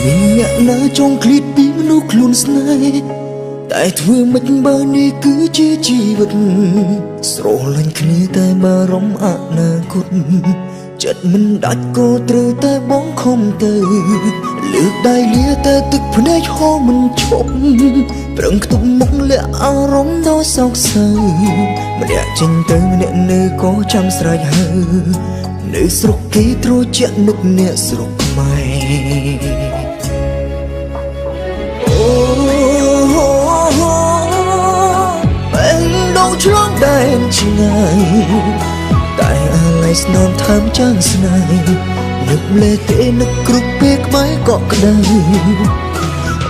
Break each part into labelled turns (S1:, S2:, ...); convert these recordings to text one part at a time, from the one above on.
S1: មានអ្នកណាចង់ឃ្លាតពីមនុស្សខ្លួនស្នេហ៍តែធ្វើមិនបើនេះគឺជាជីវិតស្រលាញ់គ្នាតែបារម្ភអនាគតចិត្តមិនដាច់ក៏ត្រូវតែបងខំទៅលើកដៃលាតែទឹកភ្នែកហូរមិនឈប់ប្រឹងខ្ទប់មុខលាក់អារម្មណ៍ដ៏សោកសៅម្នាក់ចេញទៅម្នាក់នៅក៏ចាំស្រែកហៅនៅស្រុកគេត្រជាក់នឹកអ្នកស្រុកខ្មែរឆ្លងដែនឆ្ងាយតែអាឡ័យស្នំថើមចាំងស្នេហ៍នឹកលេទេនឹកគ្រប់ពេលក្បែរក៏ក្តៅ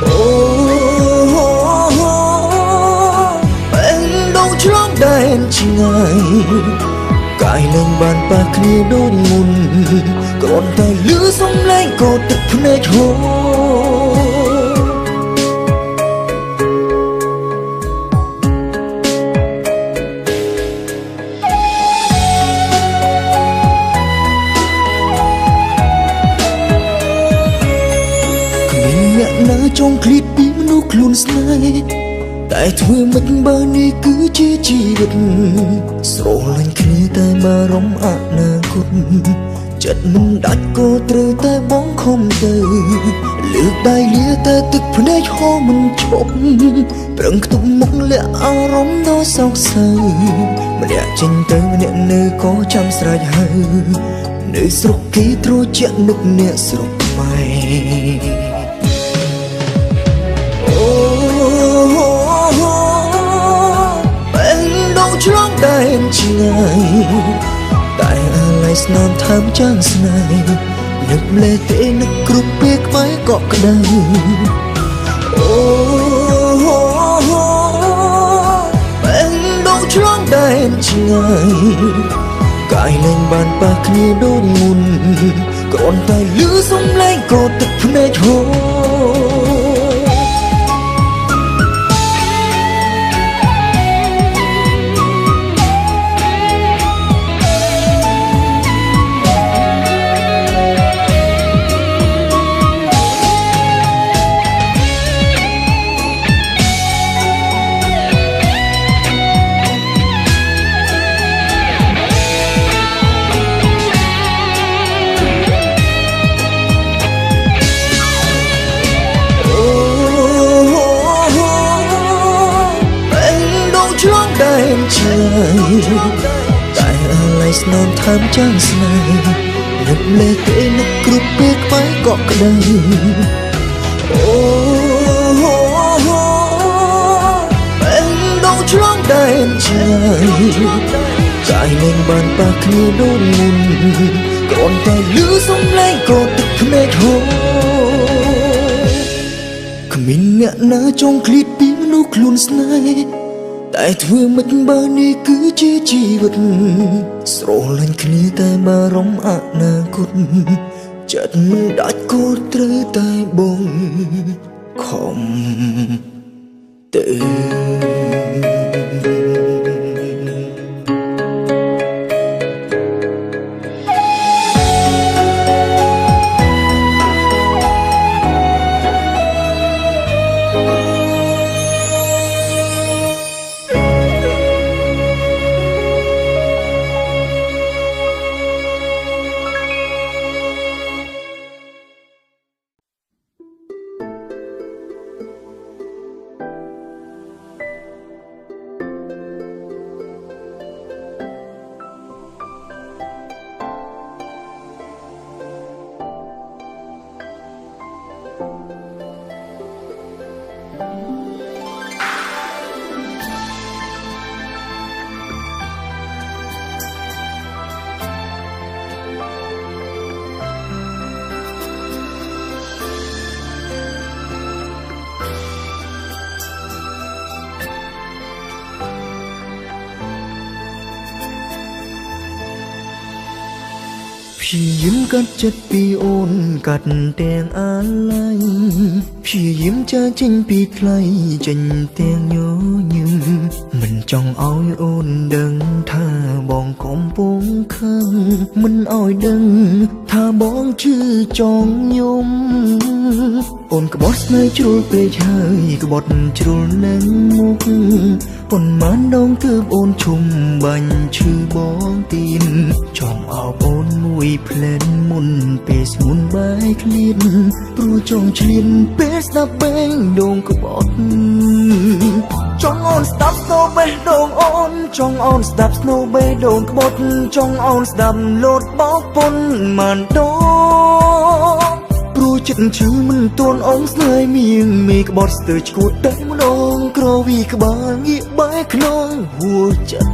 S1: អូបែងដងឆ្លងដែនឆ្ងាយកាយនឹងបានប៉ះគ្នាដូចមុនគ្រាន់តែលឺសំឡេងក៏ទឹកភ្នែកហូរចង់ឃ្លាតពីមនុស្សខ្លួនស្នេហ៍តែធ្វើមិនបើនេះគឺជាជីវិតស្រលាញ់គ្នាតែបារម្ភអនាគតចិត្តមិនដាច់ក៏ត្រូវតែបងខំទៅលើកដៃលាតែទឹកភ្នែកហូរមិនឈប់ប្រឹងខ្ទប់មុខលាក់អារម្មណ៍ដ៏សោកសៅម្នាក់ចេញទៅម្នាក់នៅក៏ចាំស្រែកហៅនៅស្រុកគេត្រជាក់នឹកអ្នកស្រុកខ្មែរឆ្លងដែនឆ្ងាយតែអាឡ័យស្នំថើមចាំងស្នេហ៍នឹកលេទេនឹកគ្រប់ពេលក្បែរក៏ក្តៅអូបែងដងឆ្លងដែនឆ្ងាយកាយលែងបានប៉ះគ្នាដូចមុនគ្រាន់តែលឺសំឡេងក៏ទឹកភ្នែកហូរឆ្ងាយតែអាឡ័យស្នំថើមចាំងស្នេហ៍នឹកលេទេនឹកគ្រប់ពេលក្បែរក៏ក្តៅអូបែងដងឆ្លងដែនឆ្ងាយកាយលែងបានប៉ះគ្នាដូចមុនគ្រាន់តែលឺសំឡេងក៏ទឹកភ្នែកហូរគ្មានអ្នកណាចង់ឃ្លាតពីមនុស្សខ្លួនស្នេហ៍តែធ្វើមិនបើនេះគឺជាជីវិតស្រលាញ់គ្នាតែបារម្ភអនាគតចិត្តមិនដាច់ក៏ត្រូវតែបងខំទៅ พี่ยิ้มกัดจัดปีโอนกัดแตงอะไรพี่ยิ้มจะจริงปีไกลจันแตงโยยืมมันจ้องเอาโอนดังถ้าบองคมปงข้างมันอ้อยดังถ้าบองชื่อจองยมโอนกบอสในจุลเปรย์ชายกบอดจุลนังมุกปนมันดองเกือบโอนชุมบัญชื่อบองตีนจองเอาโอนมุยเพลนมุนเปสมุนใบคลีนปรูจองเชียนเปสนับแบงดงกบอดจองออนสตับสโนเบดงออนจองออนสตับสโนเบดงกบอดจองออนสตับโหลดบอกปนมันดงปรูจิตชื่อมันตวนองส์เลยมียงมีกบอดสเตอร์ชกูดได้มนองกรวีกบางอีใบขนองหัวจัด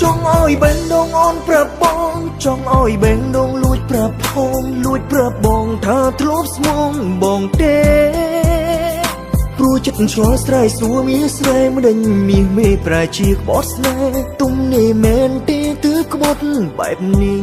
S1: จองอ้อยเบงดงออนประบองจองอ้อยเบงดงลุยประพองลุยประบองถ้าทลบสมองบองเตปรูจิตชัวสไตรสัวมีสไตรมันดันมีไม่ปลายชีกบอสแน่ตุ้มนี่แมนเตตื้อกบอดแบบนี้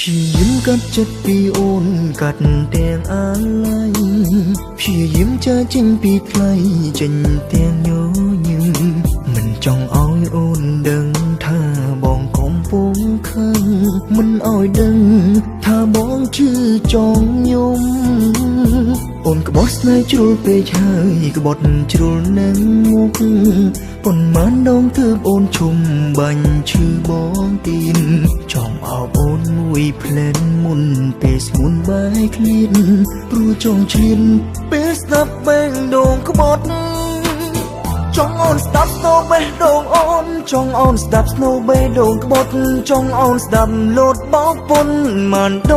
S1: พี่ยิ้มกัดจัดปีโอนกัดแตงอะไรพี่ยิ้มจะจริงปีไกลจันแตงโยยืมมันจ้องเอาโอนดังถ้าบองคมปงข้างมันอ้อยดังถ้าบองชื่อจองยมโอนกบอสในจุลเปรย์ชายกบอดจุลนังมุกปนมันดองเธอโอนชุมบัญชื่อบองตีนจองเอาโอนมุยเพลนมุนเปสมุนใบคลีนปรูจองเชียนเปสนับแบงดงกบอดจองออนสตับสโนเบดงออนจองออนสตับสโนเบดงกบอดจองออนสตับโหลดบอกปนมันด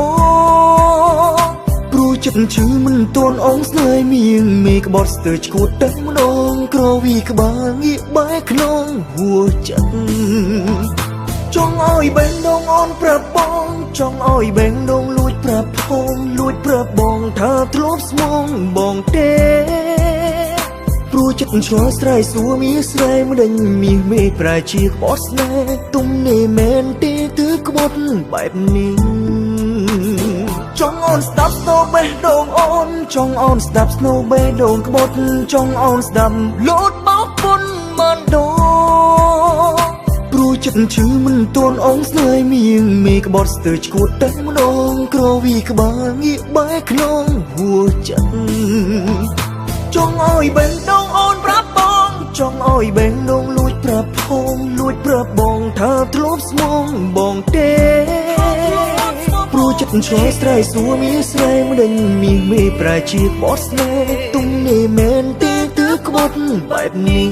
S1: งปรูจิตชื่อมันตวนองส์เลยมียงมีกบอดสเตอร์ชกูดได้มนองกรวีกบางอีใบขนองหัวจัดจองอ้อยเบงดงออนประบองจองอ้อยเบงดงลุยประพองลุยประบองถ้าทลบสมองบองเตปรูจิตชัวสไตรสัวมีสไตรมันดันมีไม่ปลายชีกบอสแน่ตุ้มนี่แมนเตตื้อกบอดแบบนี้จองออนสตับสโนเบดงออนจองออนสตับสโนเบดงกบอดจองออนสตับโหลดบอกปนมันดงปรูจิตชื่อมันตวนองส์เลยมียงมีกบอดสเตอร์ชกูดได้มนองกรวีกบางอีใบขนองหัวจัดจองอ้อยเบงดงออนประบองจองอ้อยเบงดงลุยประพองลุยประบองถ้าทลบสมองบองเตปรูจิตชัวสไตรสัวมีสไตรมันดันมีไม่ปลายชีกบอสแน่ตุ้มนี่แมนเตตื้อกบอดแบบนี้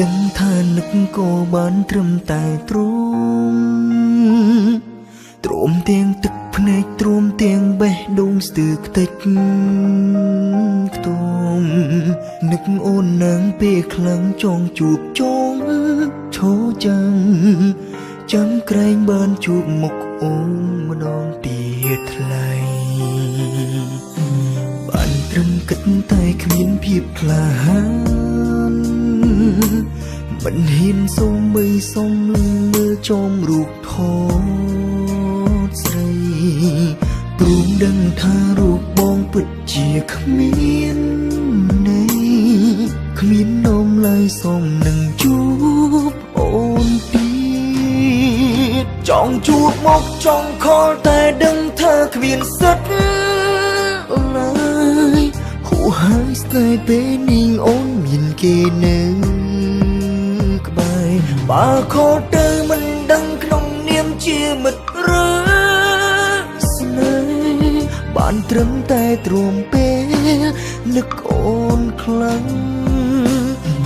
S1: ដឹងថានឹកក៏បានត្រឹមតែទ្រាំទាំងទឹកភ្នែកទ្រាំទាំងបេះដូងស្ទើរខ្ទេចខ្ទុំនឹកអូននឹងពេលខ្លាំងចង់ជួបចង់ឈរចាំ ចាំក្រែងបានជួបមុខអូនម្ដងទៀតថ្លៃបានត្រឹមគិតតែគ្មានភាពក្លាហានមិនហ៊ានសូម្បីសំមើលចំរូបថតស្រីព្រមដឹងថារូបបងពិតជាគ្មានន័យគ្មាននំឡើយសមនឹងជួបអូនទៀតចង់ជួបមកចង់ខលតែដឹងថាគ្មានសិទ្ធឡើយហួហើយស្នេហ៍ពេលនាងអូនមានគេនៅក្បែរបើខលទៅមិនដឹងក្នុងនាមជាមិត្តឬស្នេហ៍បានត្រឹមតែទ្រាំពេលនឹកអូនខ្លាំង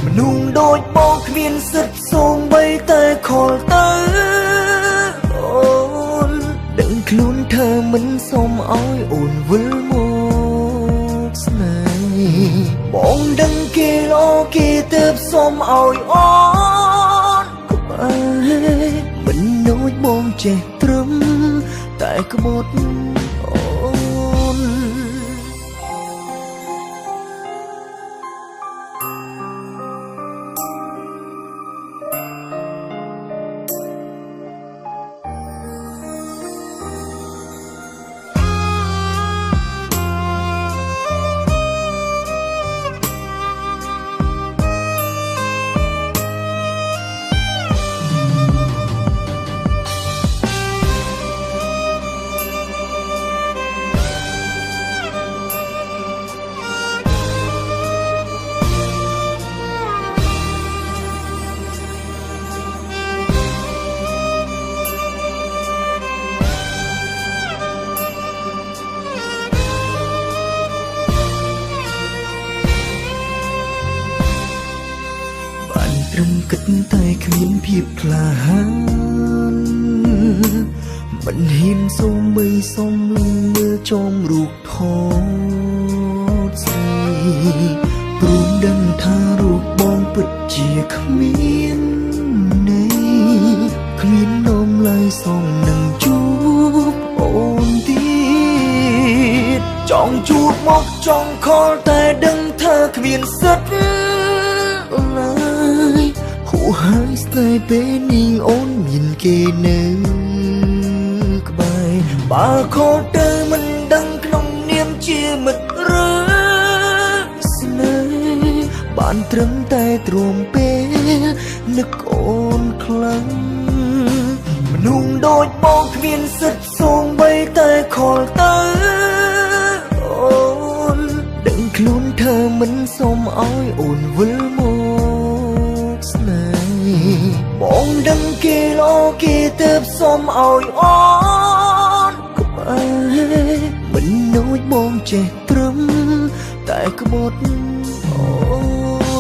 S1: មនុស្សដូចបងគ្មានសិទ្ធសូម្បីតែខលទៅអូនដឹងខ្លួនថាមិនសមឲ្យអូនវិលមកស្នេហ៍បងដឹងគេល្អគេទៅសមឲ្យអូនក៏បែមិននួចបងចេះត្រឹមតែក្បត់អូនត្រឹមគិតតែគ្មានភាពក្លាហានមិនហ៊ានសូម្បីសំមើលចំរូបថតស្រីព្រមដឹងថារូបបងពិតជាគ្មានន័យគ្មាននំឡើយសមនឹងជួបអូនទៀតចង់ជួបមកចង់ខលតែដឹងថាគ្មានសិទ្ធឡើយហួហើយស្នេហ៍ពេលនាងអូនមានគេនៅក្បែរបើខលទៅមិនដឹងក្នុងនាមជាមិត្តឬស្នេហ៍បានត្រឹមតែទ្រាំពេលនឹកអូនខ្លាំងមនុស្សដូចបងគ្មានសិទ្ធសូម្បីតែខលទៅអូនដឹងខ្លួនថាមិនសមឲ្យអូនវិលមកស្នេហ៍បងដឹងគេល្អគេទៅសមឲ្យអូនក៏បែមិននួចបងចេះត្រឹមតែក្បត់អូ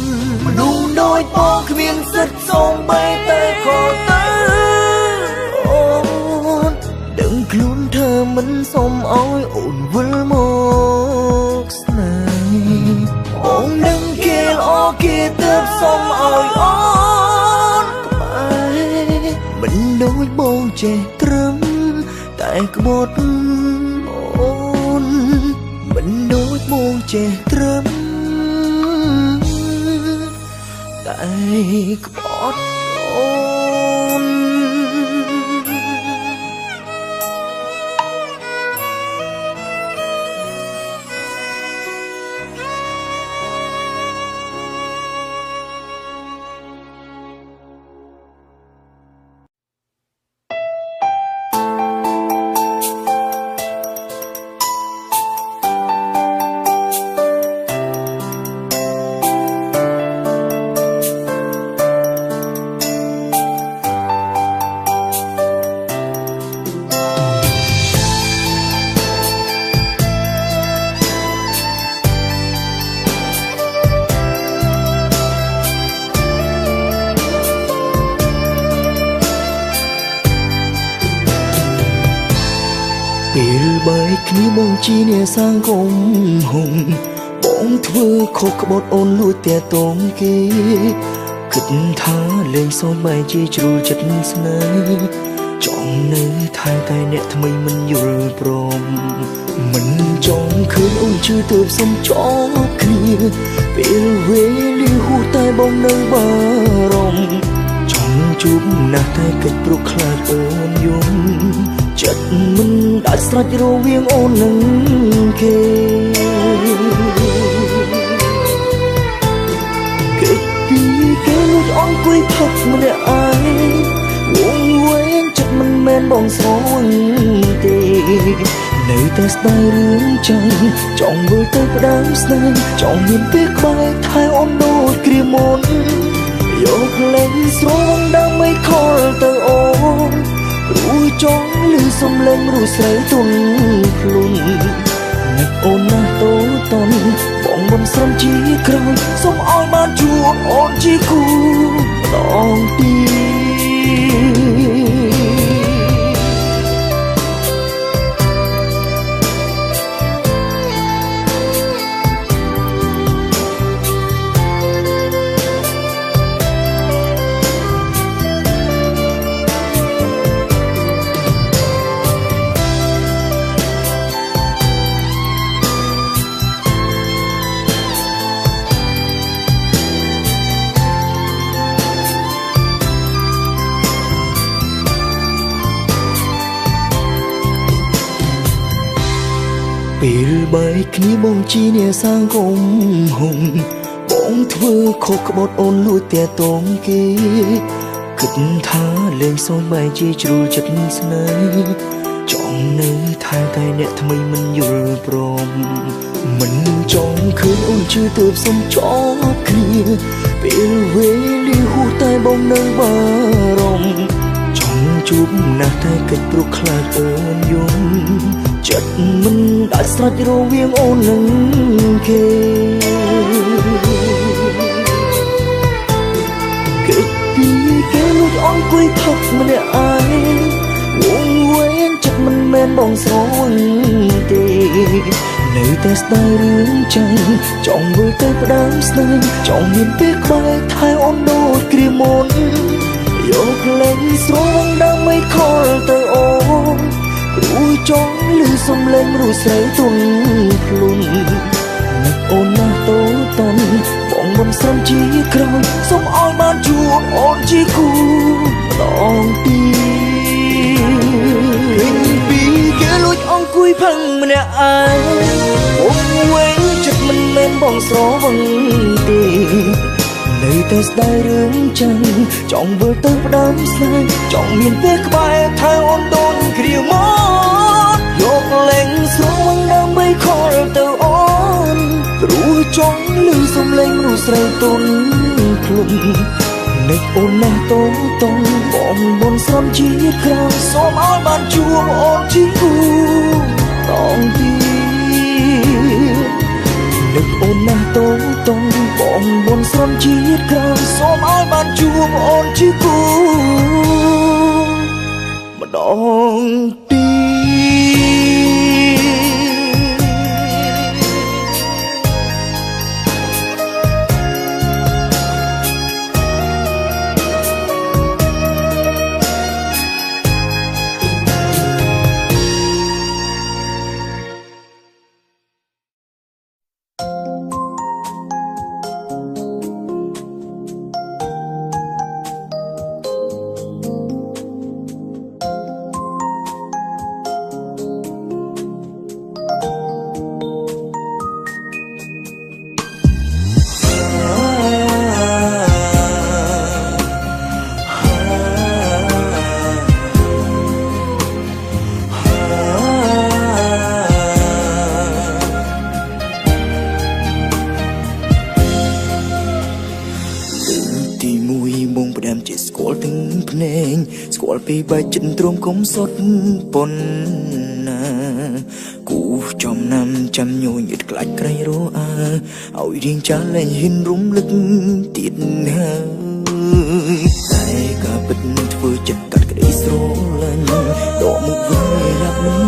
S1: នមនុស្សដូចបងគ្មានសិទ្ធសូម្បីតែខលទៅអូនដឹងខ្លួនថាមិនសមឲ្យអូនវិលមកស្នេហ៍បងដឹងគេល្អគេទៅសមឲ្យអូនក្បែរមិនដូចបងចេះត្រឹមតែក្បត់អូនមិនដូចបងចេះត្រឹមតែក្បត់អូន ពេលបែកគ្នាបងជីអ្នកសាងគុំហុំបងធ្វើខុសក្បត់អូនលួចតែតងគេ គិតថាលេងសើចបែរជាជ្រុលចិត្តស្នេហ៍ចង់នៅថែតែអ្នកថ្មីមិនយល់ព្រមមិនចង់ឃើញអូនជឿទើបសុំចោលគ្នាពេលវេលាហួសតែបងនៅបារម្ភចង់ជួបណាស់តែគិតព្រោះខ្លាចអូនយំចិត្តមិនដាច់ស្រេចរវាងអូននិងគេគេលួចអង្គុយផឹកម្នាក់ឯងវងវែងចិត្តមិនមែនបងស្រងទេនៅតែស្ដាយរឿងចឹងចង់វិលទៅផ្ដើមស្នេហ៍ចង់មានពេលក្បែរថែអូនដូចគ្រាមុនយកលេងស្រងដើម្បីខលទៅអូនព្រោះចង់ឮសំឡេងរូបស្រីទន់ភ្លុននឹកអូនណាស់តូចតន់បងមិនស្រំជាក្រោយសូមឲ្យបានជួបអូនជាគូម្ដងទៀតពេលបែកគ្នាបងជីនេះសាងគុំហុំបងធ្វើខុសក្បត់អូនលួចតែតងគេគិតថាលេងសើចបែរជាជ្រុលចិត្តស្នេហ៍ចង់នៅថែតែអ្នកថ្មីមិនយល់ព្រមមិនចង់ឃើញអូនជឿទើបសុំចោលគ្នាពេលវេលាហួសតែបងនៅបារម្ភចង់ជួបណាស់តែគិតព្រោះខ្លាចអូនយំចិត្តមិនដាច់ស្រេចរវាងអូននិងគេគេលួចអង្គុយផឹកម្នាក់ឯងវងវែងចិត្តមិនមែនបងស្រងទេនៅតែស្ដាយរឿងចឹងចង់វិលទៅផ្ដើមស្នេហ៍ចង់មានពេលក្បែរថែអូនដូចគ្រាមុនយកលេងស្រងដើម្បីខលទៅអូនព្រោះចង់ឮសំឡេងរូបស្រីទន់ភ្លុននឹកអូនណាស់តូចតន់បងមិនស្រំជាក្រោយសូមឲ្យបានជួបអូនជាគូម្ដងទៀតពីគេលួចអង្គុយផឹងម្នាក់ឯងអូនវិញចិត្តមិនមែនបងស្រវឹងទេនៅតែស្ដាយរឿងចឹងចង់វិលទៅផ្ដើមស្នេហ៍ចង់មានពេលក្បែរថែអូនដូចគ្រាមុនយកលេងស្រងដើម្បីខលទៅអូនព្រោះចង់ឮសំឡេងរូបស្រីទន់ភ្លុំនឹកអូនណាស់តូចតន់បងមិនស្រំជាក្រោយសូមឲ្យបានជួបអូនជាគូតងទៀតនឹកអូនណាស់តូចតន់បងមិនស្រំជាក្រោយសូមឲ្យបានជួបអូនជាគូម្ដងទៀតស្គាល់ពីបែកចិត្តទ្រាំគុំសុតប៉ុនណាគូចំណាំចាំញញឹកខ្លាច់ក្រៃរអាឲ្យរៀងចាស់លែងហ៊ានរំលឹកទៀតហើយតែក៏ពិតធ្វើចិត្តកាត់ក្តីស្រឡាញ់ដកមុខវិញរាប់មិន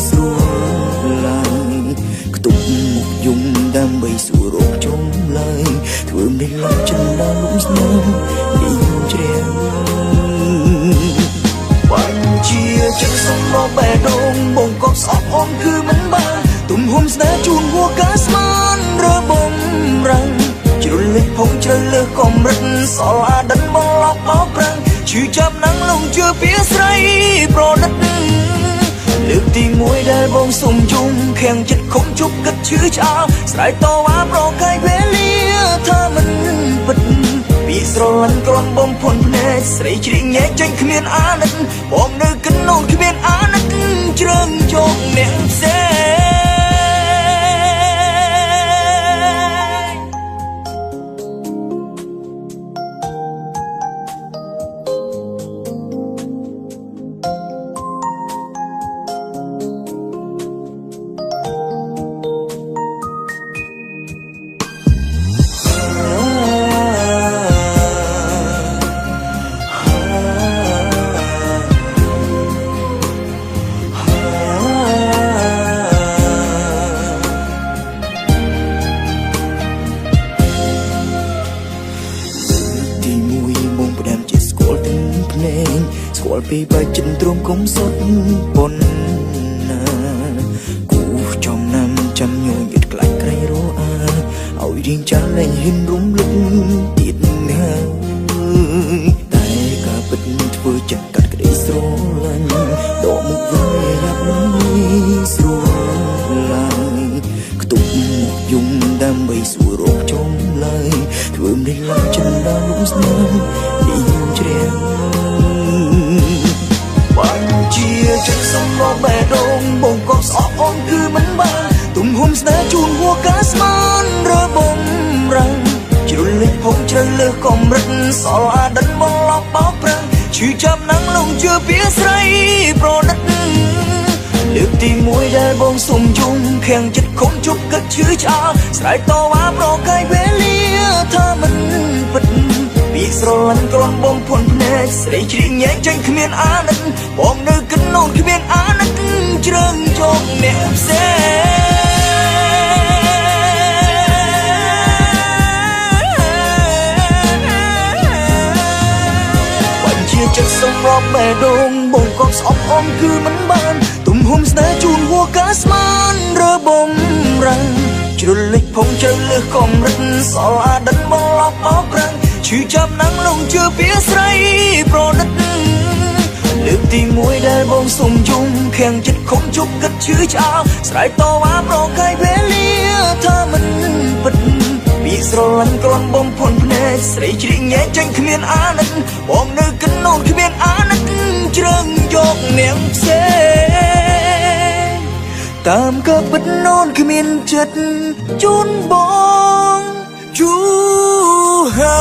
S1: ស្រួលឡើយខ្ទប់មុខយំដើម្បីសួររកចំឡើយធ្វើមិនឡើងចិនដល់លំស្នេហ៍ បងកប់ស្អប់អូនគឺមិនបានទំហំស្នេហ៍ជូនហួរកាស្មានរើបំរាំងជ្រុលលេចផងជ្រៅលើសកម្រិតសល់អាដិនមកឡប់បោកប្រាំងឈឺចាប់ណាំងលងជឿពីស្រីប្រណិតលើកទីមួយដែលបងសុំយំខាំងចិត្តខំជប់គិតឈឺឆ្អល់ស្រែកតវ៉ាប្រកែកវេលាថាមិនពិតពីស្រលាញ់គ្រាន់បំផុនភ្នែកស្រីជ្រៀងញែកចេញគ្មានអាណិតបងនៅកណ្ដោនគ្មានអាណិតជ្រើងជោគអ្នកផ្សេងស្គាល់ពីបែកចិត្តទ្រង់គុំសុតប៉ុនណាគូចំណាំចាំញយិតខ្លាច់ក្រៃរអាឲ្យរៀងចាស់លែងហ៊ានរំលឹកទៀតណាតែការពិតធ្វើចិត្តកាត់ក្តីស្រឡាញ់ដកមុខវិញយ៉ាប់មិនស្រួលឡើយខ្ទប់មុខយំដើម្បីសួររកចំឡើយធ្វើមិនឡើងចិត្តដល់លំស្នេហ៍នេះជ្រះជាចិត្តសំឡបេះដូងបងកប់ស្អប់អូនគឺមិនបានទំហំស្នេហ៍ជូនហួរកាស្មានរើបំរាំងជ្រុលលេចផងជ្រៅលើសកម្រិតសល់អាដិនមកឡប់បោកប្រាំងឈឺចាប់ណាំងលងជឿពីស្រីប្រណិតលើកទីមួយដែលបងសុំយំខាំងចិត្តខំជប់គិតឈឺឆ្អល់ស្រែកតវ៉ាប្រកែកវេលាថាមិនពិតពីស្រលាញ់គ្រាន់បំផុនភ្នែកស្រីជ្រៀងញែកចេញគ្មានអាណិតបងនៅកណ្ដោនគ្មានអាណិតជ្រើងជោគអ្នកផ្សេងបាញ់ជាចិត្តសម្រាប់បេះដូងបងកប់ស្អប់អូនគឺមិនបានទំហំស្នេហ៍ជូនហួរកាស្មានរើបំរាំងជ្រុលលេចផងជ្រៅលើសកម្រិតសល់អាដិនមកឡប់បោកប្រាំងឈឺចាប់ណាំងលងជឿពីស្រីប្រណិតលើកទីមួយដែលបងសុំយំខាំងចិត្តខំជប់គិតឈឺឆ្អល់ស្រែកតវ៉ាប្រកែកវេលាថាមិនពិតពីស្រលាញ់គ្រាន់បំផុនភ្នែកស្រីជ្រៀងញែកចេញគ្មានអាណិតបងនៅកណ្ដោនគ្មានអាណិតជ្រើងយកអ្នកផ្សេងតាមក៏ពិតនោនគ្មានចិត្តជូនបងជូហា